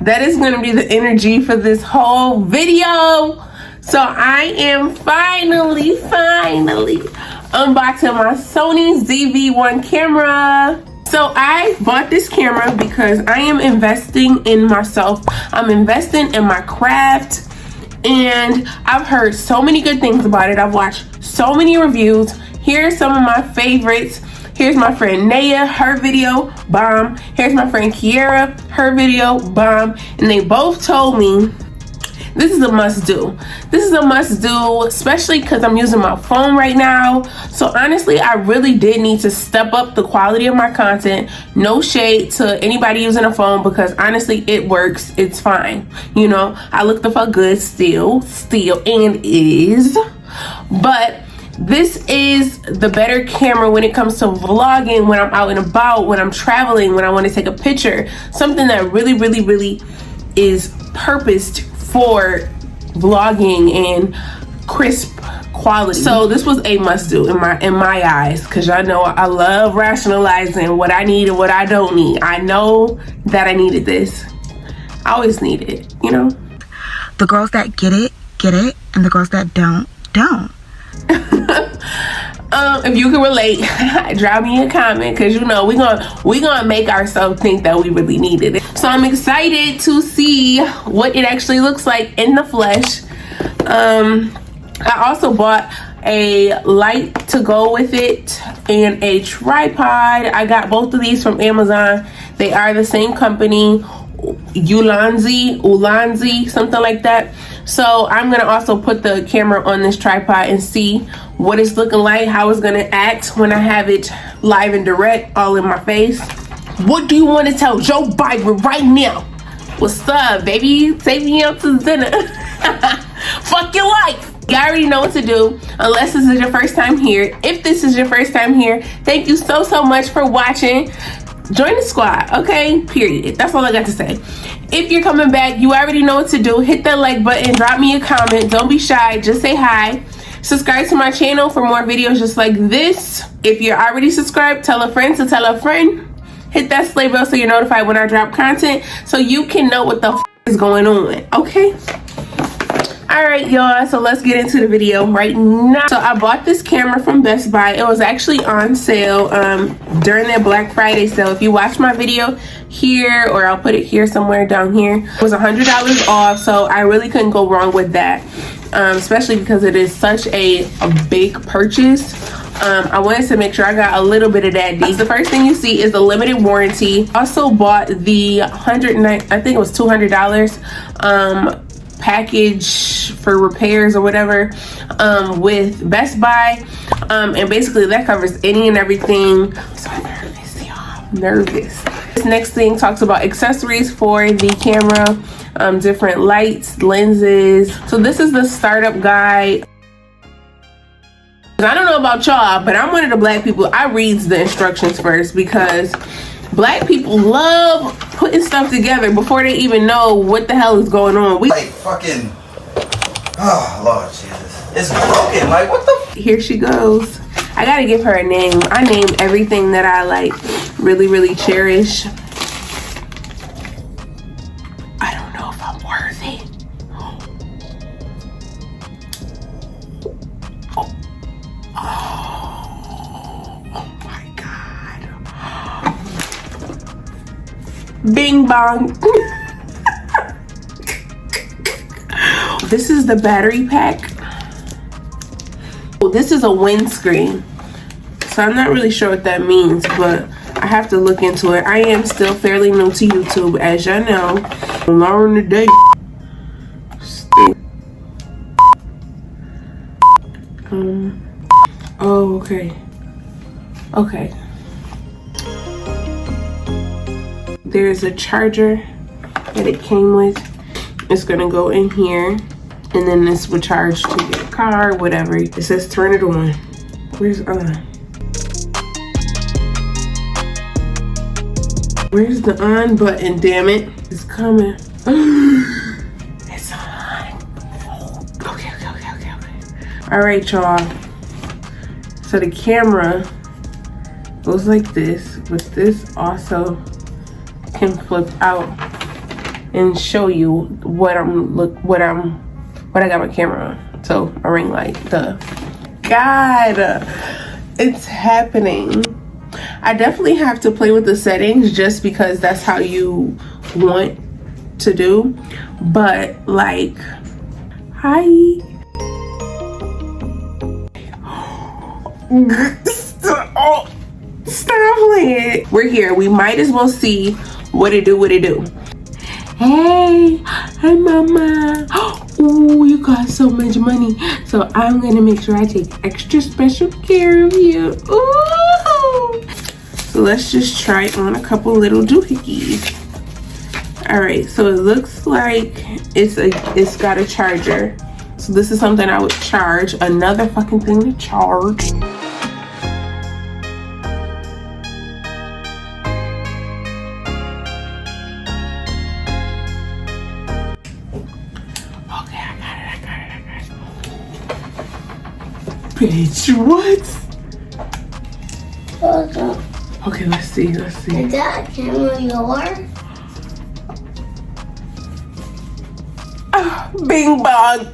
that is going to be the energy for this whole video. So I am finally unboxing my Sony ZV-1 camera. So I bought this camera because I am investing in myself. I'm investing in my craft, and I've heard so many good things about it. I've watched so many reviews. Here's some of my favorites. Here's my friend Naya, her video, bomb. Here's my friend Kiara, her video, bomb. And they both told me this is a must do. This is a must do, especially because I'm using my phone right now. So honestly, I really did need to step up the quality of my content. No shade to anybody using a phone, because honestly, it works. It's fine. You know, I look the fuck good still, and is. But this is the better camera when it comes to vlogging, when I'm out and about, when I'm traveling, when I want to take a picture. Something that really is purposed for vlogging and crisp quality. So this was a must do in my eyes, because y'all know I love rationalizing what I need and what I don't need. I know that I needed this. I always need it, you know? The girls that get it, and the girls that don't. If you can relate, drop me a comment, because you know we gonna make ourselves think that we really needed it. So I'm excited to see what it actually looks like in the flesh. I also bought a light to go with it and a tripod. I got both of these from Amazon. They are the same company, Ulanzi, something like that. So I'm gonna also put the camera on this tripod and see what it's looking like, how it's gonna act when I have it live and direct, all in my face. What do you want to tell Joe Biden right now? What's up, baby? Take me out to dinner. Fuck your life. You already know what to do, unless this is your first time here. If this is your first time here, thank you so much for watching. Join the squad, okay? Period. That's all I got to say. If you're coming back, you already know what to do. Hit that like button, drop me a comment. Don't be shy, just say hi. Subscribe to my channel for more videos just like this. If you're already subscribed, tell a friend to tell a friend. Hit that slay bell so you're notified when I drop content, so you can know what the is going on, okay? All right, y'all, so let's get into the video right now. So I bought this camera from Best Buy. It was actually on sale during their Black Friday sale. If you watch my video here, or I'll put it here somewhere down here, it was $100 off, so I really couldn't go wrong with that, especially because it is such a big purchase. I wanted to make sure I got a little bit of that. The first thing you see is the limited warranty. Also bought the I think it was $200 package for repairs or whatever with Best Buy, and basically that covers any and everything. I'm so nervous, y'all. I'm nervous. This next thing talks about accessories for the camera, different lights, lenses. So this is the startup guide. I don't know about y'all, but I'm one of the black people. I read the instructions first, because black people love putting stuff together before they even know what the hell is going on. We like fucking, oh Lord Jesus, it's broken. Like what the? Here she goes. I gotta give her a name. I name everything that I like really cherish. I don't know if I'm worthy. Oh my God. Bing bong. This is the battery pack. This is a windscreen, so I'm not really sure what that means, but I have to look into it. I am still fairly new to YouTube, as y'all know. Learn today. Oh, okay. There's a charger that it came with. It's gonna go in here, and then this will charge to your car, whatever. It says turn it on. Where's on? Where's the on button? Damn it! It's coming. It's on. Okay. All right, y'all. So the camera goes like this, but this also can flip out and show you what I got my camera on. So my ring light, God, it's happening. I definitely have to play with the settings just because that's how you want to do. But like, hi. Stop playing. We're here. We might as well see what it do. Hey mama. Oh, you got so much money. So I'm gonna make sure I take extra special care of you. Ooh. So let's just try on a couple little doohickeys. All right, so it looks like it's got a charger. So this is something I would charge. Another fucking thing to charge. Bitch, what? Okay, let's see. Is that camera yours? Bing bong.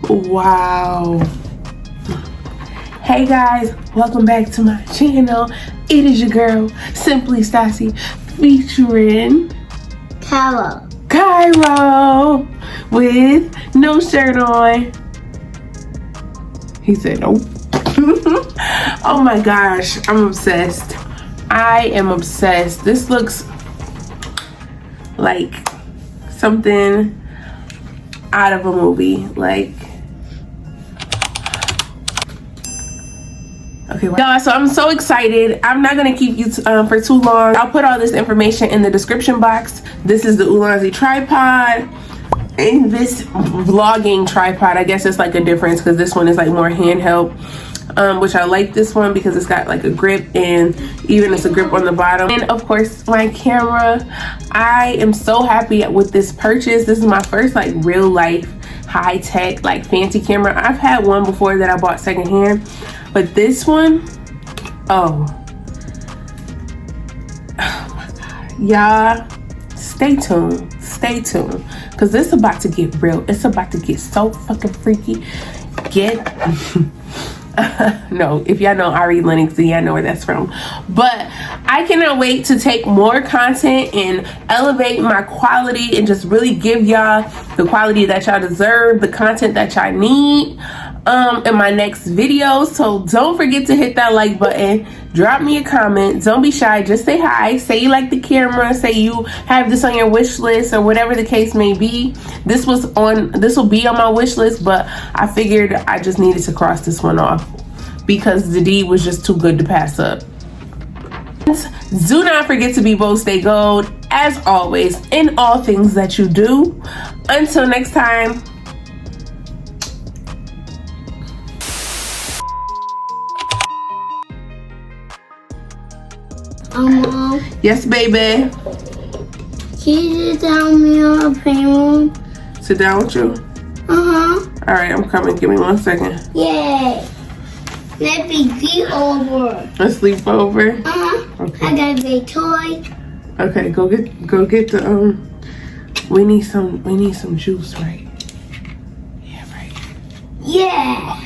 Wow. Hey guys, welcome back to my channel. It is your girl, Simplyy Stacii, featuring CAIRO with no shirt on. He said nope. Oh my gosh, I'm obsessed. I am obsessed. This looks like something out of a movie. Like, okay, y'all, so I'm so excited. I'm not gonna keep you for too long. I'll put all this information in the description box. This is the Ulanzi tripod. In this vlogging tripod, I guess it's like a difference because this one is like more handheld, which I like this one because it's got like a grip, and even it's a grip on the bottom. And of course my camera. I am so happy with this purchase. This is my first like real life high-tech like fancy camera. I've had one before that I bought secondhand, but this one, oh my god, y'all, stay tuned because this is about to get real. It's about to get so fucking freaky. No, if y'all know Ari Lennox, then y'all know where that's from. But I cannot wait to take more content and elevate my quality and just really give y'all the quality that y'all deserve, the content that y'all need in my next video. So don't forget to hit that like button, drop me a comment, don't be shy, just say hi, say you like the camera, say you have this on your wish list or whatever the case may be. This will be on my wish list, but I figured I just needed to cross this one off because the deed was just too good to pass up. Do not forget to be bold, stay gold, as always, in all things that you do. Until next time. Mom. Yes, baby. Can you sit down me on a playroom? Sit down with you. All right, I'm coming. Give me 1 second. Yay. Let me sleep over. Let's sleep over. Okay. I got a big toy. Okay, go get the we need some juice, right? Yeah, right. Yeah.